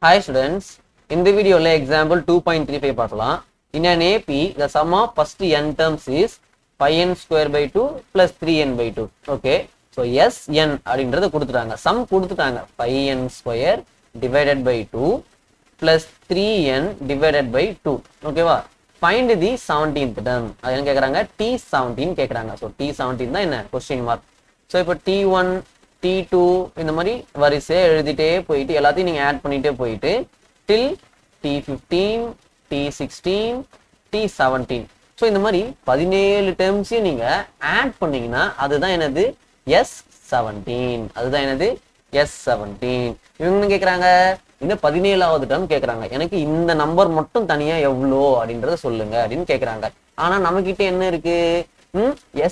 Hi students, in the video example 2.35 பார்க்கலாம். In an AP, the sum of first n terms is 5n square by 2 plus 3n by 2. Okay, so Sn அப்படின்றத கொடுத்துட்டாங்க. Sum கொடுத்துட்டாங்க 5n square divided by 2 plus 3n divided by 2. ஓகேவா? Find the 17th term. அது என்ன கேட்குறாங்க? T17 கேட்குறாங்க. So T17 தான் என்ன கொஸ்டின் மார்க். ஸோ இப்போ T1 T2 இந்த மாதிரி வரிசையை எழுதிட்டே போயிட்டு எல்லாத்தையும் நீங்கள் ஆட் பண்ணிகிட்டே போயிட்டு till T15 T16 T17. So இந்த மாதிரி 17 டேர்ம்ஸையும் நீங்கள் ஆட் பண்ணீங்கன்னா அதுதான் என்னது S17. அதுதான் என்னது S17. இவங்க என்ன கேட்குறாங்க? இந்த 17வது டேர்ம் கேட்குறாங்க. எனக்கு இந்த நம்பர் மட்டும் தனியாக எவ்வளோ அப்படின்றத சொல்லுங்க அப்படின்னு கேட்குறாங்க. ஆனால் நம்மக்கிட்ட என்ன இருக்கு?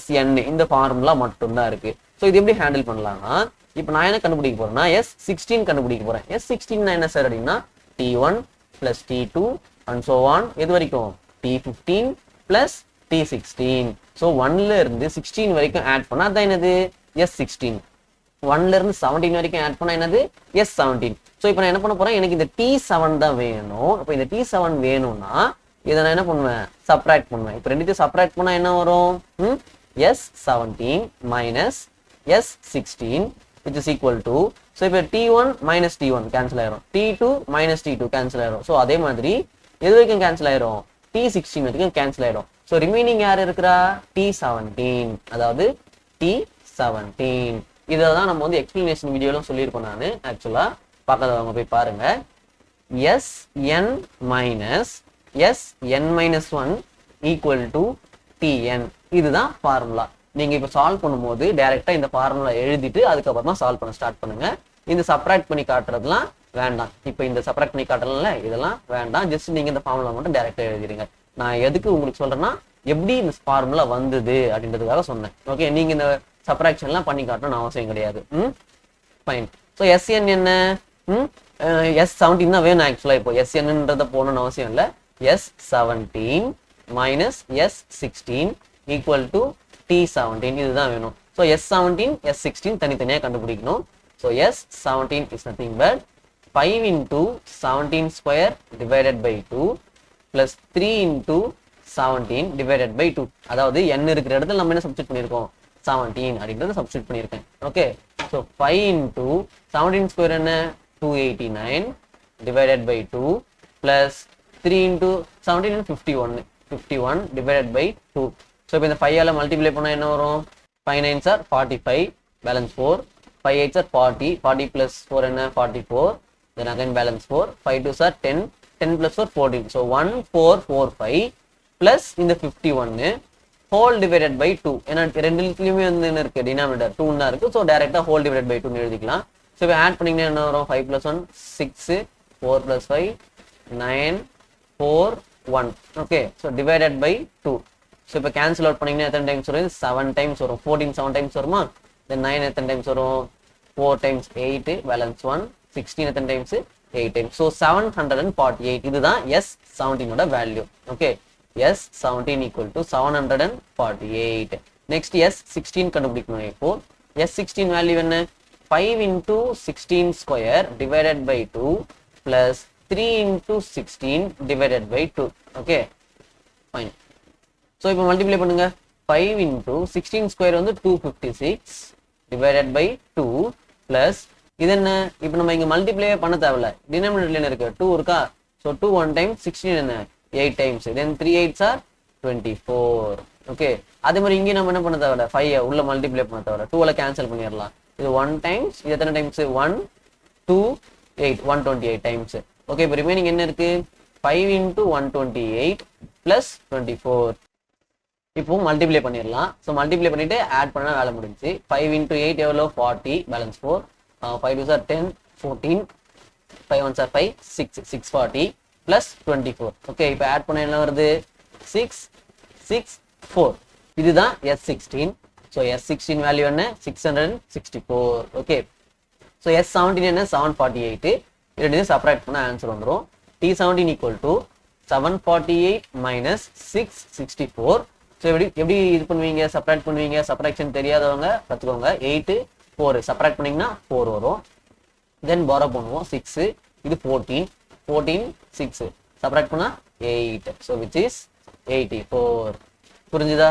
Sn இந்த ஃபார்முலா மட்டும்தான் இருக்கு. ஸோ இது எப்படி ஹேண்டில் பண்ணலாம்னா, இப்போ நான் என்ன கண்டுபிடிக்க போறேன்னா S16 கண்டுபிடிக்க போறேன். S16 என்ன சார் அப்படின்னா T1 plus T2 and so on எது வரைக்கும் T15 plus T16. ஸோ 1ல இருந்து 16 வரைக்கும் ஆட் பண்ணா அதான் என்னது S16. 1ல இருந்து 17 வரைக்கும் ஆட் பண்ணா என்னது S17. ஸோ இப்போ நான் என்ன பண்ண போறேன், எனக்கு இந்த T7 தான் வேணும். இப்போ இந்த T7 வேணும்னா இதை நான் என்ன பண்ணுவேன், சப்ராக்ட் பண்ணுவேன். இப்போ ரெண்டுத்தையும் சப்ராக்ட் பண்ணா என்ன வரும்? S17 minus S16 which is equal to, so இப்போ T1 minus T1 cancel ஆயிரும், T2 minus T2 cancel ஆயிரும். ஸோ அதே மாதிரி எது வரைக்கும் கேன்சல் ஆயிரும்? T16 வரைக்கும் கேன்சல் ஆயிரும். ஸோ ரிமைனிங் யார் இருக்கிறா? T17. அதாவது T17 இதை தான் நம்ம வந்து எக்ஸ்பிளனேஷன் வீடியோலாம் சொல்லியிருக்கோம். நான் ஆக்சுவலாக பார்க்காதவங்க போய் பாருங்க. Sn minus Sn minus 1 equal to Tn. இதுதான் ஃபார்முலா. நீங்க இப்போ சால்வ் பண்ணும்போது டைரக்டா இந்த ஃபார்முலா எழுதிட்டு அதுக்கப்புறமா சால்வ் பண்ண ஸ்டார்ட் பண்ணுங்க. இந்த சப்ராக்ட் பண்ணி காட்டுறதுலாம் வேண்டாம். இப்போ இந்த சப்ராக்ட் பண்ணி காட்டுறதுல இதெல்லாம் வேண்டாம். ஜஸ்ட் நீங்க இந்த ஃபார்முலா மட்டும் டைரக்டா எழுதிடுங்க. நான் எதுக்கு உங்களுக்கு சொல்றேன்னா எப்படி இந்த ஃபார்முலா வந்தது அப்படின்றதுக்காக சொன்னேன். ஓகே, நீங்க இந்த சப்ராக்ஷன்லாம் பண்ணி காட்டணும்னு அவசியம் கிடையாது. ஃபைன். ஸோ Sn என்ன? S17 தான் வேணும் ஆக்சுவலா. இப்போ Snன்றத போகணும்னு அவசியம் இல்லை. S17 minus S16 equal to T17 இதுதான் வேணும். ஸோ S17 S16 தனித்தனியாக கண்டுபிடிக்கணும். So S17 is nothing but 5 into 17 square divided by 2 plus 3 into 17 divided by 2. அதாவது n இருக்கிற இடத்துல நம்ம என்ன சப்ஸ்டிட் பண்ணியிருக்கோம்? 17 அப்படின்றத சப்ஸ்டிட் பண்ணியிருக்கேன். ஓகே, ஸோ 5 into 17 square என்ன? 289 divided by 2 plus 3 into 17 and 51 divided by 2. So இப்போ இந்த 5ஆல் மல்டிப்ளை பண்ணால் என்ன வரும்? 5 9s are 45, balance 4, 5 8s are 40, 40 plus 4 என்ன? 44, then again balance 4, 5 2s are 10, 10 plus 4 14. So 1445 plus இந்த 51 ஹோல் டிவைடட் பை 2. ஏன்னா ரெண்டுலையுமே வந்து என்ன இருக்கு? டினாமினேட்டர் 2 தான் இருக்கு. ஸோ டைரக்டா ஹோல் டிவைடட் பை 2 எழுதிக்கலாம். ஸோ இப்போ ஆட் பண்ணிங்கன்னா என்ன வரும்? 5 plus 1 6, 4 plus 5 9, 4 1. Okay, so divided by 2. So இப்போ கேன்சல் அவுட் பண்ணிங்கன்னா எத்தனை டைம்ஸ் வரும்? 7 டைம்ஸ் வரும். 14 7 டைம்ஸ் வருமா? தென் 9 எத்தனை டைம்ஸ் வரும்? 4 டைம்ஸ் 8, பேலன்ஸ் 1, 16 எத்தனை டைம்ஸ்? 8 டைம்ஸ். ஸோ 748. இதுதான் S17ஓட value. Okay, S17 equal to 748. Next S16 கண்டுபிடிக்கணும். இப்போ S16 வேல்யூ என்ன? 5 into 16 square divided by 2 plus 3 into 16 divided by 2. Okay, fine. So இப்போ மல்டிப்ளை பண்ணுங்க. 5 into 16 ஸ்கொயர் வந்து 256 டிவைடட் பை 2 பிளஸ் இது என்ன? இப்போ நம்ம இங்கே மல்டிப்ளே பண்ண தேவையில்ல. டினாமினேட்டர்ல என்ன இருக்கு? 2 இருக்கா? ஸோ 2 1 டைம் 16 என்ன? 8 times. Then 3 8s are 24. Okay, அதே மாதிரி இங்கே நம்ம என்ன பண்ண தேவையில்ல. 5 உள்ள மல்டிப்ளை பண்ண தேவையில்ல. 2ல கேன்சல் பண்ணிடலாம். இது 1 டைம்ஸ், இது எத்தனை டைம்ஸ்? 1 2 8 128 டைம்ஸ். ஓகே, இப்போ ரிமைனிங் என்ன இருக்கு? 5 into 128 plus 24. இப்போ மல்டிப்ளை பண்ணிடலாம். ஸோ மல்டிப்ளை பண்ணிட்டு ஆட் பண்ணா வேலை முடிஞ்சு. 5 into 8 எவ்வளோ? 40, balance 4, 5 2s are 10, 14, 5 1s are 5, 6, 640 plus 24. Okay, இப்போ ஆட் பண்ண என்ன வருது? 6 6 4. இதுதான் S16. ஸோ S16 வேல்யூ என்ன? 664. ஓகே, ஸோ S17 என்ன? 748. ரெண்டு சப்ராக்ட் பண்ண ஆன்சர் வந்துடும். T17 equal to 748 minus 664. So எப்படி இது பண்ணுவீங்க? சப்ராக்ட் பண்ணுவீங்க. சப்ராக்ஷன் தெரியாதவங்க கற்றுக்கோங்க. 8 4 சப்ராக்ட் பண்ணிங்கன்னா 4 வரும். தென் பாரோ பண்ணுவோம். 6 இது 14 14 6 சப்ராக்ட் பண்ணா 8 so which is 84 புரிஞ்சுதா